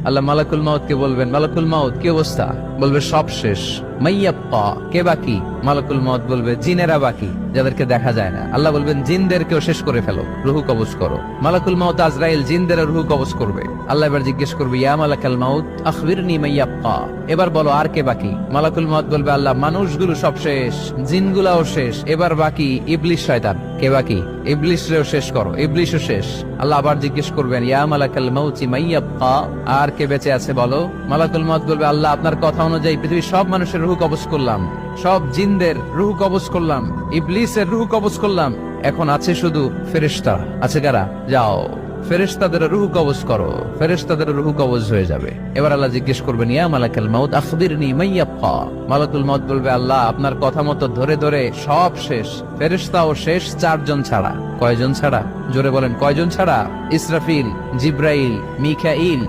আল্লাহ মালাকুল মাউত কে বলবেন, মালাকুল মাউত কি অবস্থা? বলবে সব শেষ। মাইয়াব্বা, কে বাকি? মালাকুল মাউত বলবে জিনেরা বাকি, যাদেরকে দেখা যায় না। আল্লাহ বলবেন জিনদেরকেও শেষ করে ফেলো, রুহু কবজ করো। মালাকুল মাউত আজরাইল জিনদের রুহু কবজ করবে। আল্লাহ এবার জিজ্ঞেস করবে, ইয়া মালাকাল মাউত আখবিরনি মাইয়াব্বা, এবার বলো আর কে বাকি? মালাকুল মাউত বলবে, আল্লাহ মানুষগুলো সব শেষ, জিনগুলাও শেষ, এবার বাকি ইবলিস শয়তান। কে বাকি? ইবলিসরেও শেষ করো, ইবলিসও শেষ। আল্লাহ আবার জিজ্ঞেস করবেন, ইয়া মালাকাল মাউতি মাইয়াব্বা, আর কে বেঁচে আছে বলো? মালাকুল মাউত বলবে, আল্লাহ আপনার কথা অনুযায়ী পৃথিবীর সব মানুষের রুহু কবজ করলাম, সব জিনদের রুহু কবজ করলাম, ইবলিসের রুহু কবজ করলাম, এখন আছে শুধু ফেরেশতা। আছে কারা? যাও ফেরেশতাদের রুহু কবজ করো। ফেরেশতাদের রুহু কবজ হয়ে যাবে। এবার আল্লাহ জিজ্ঞেস করবেন, ইয়া মালাকাল মাউত আখবিরনি মাইয়াব্বা। মালাকুল মাউত বলবে, আল্লাহ আপনার কথা মতো ধরে ধরে সব শেষ, ফেরেশতাও শেষ, 4 জন ছাড়া। কয়জন ছাড়া? জোরে বলেন, কয়জন ছাড়া? ইসরাফিল, জিব্রাইল, মিকাইল,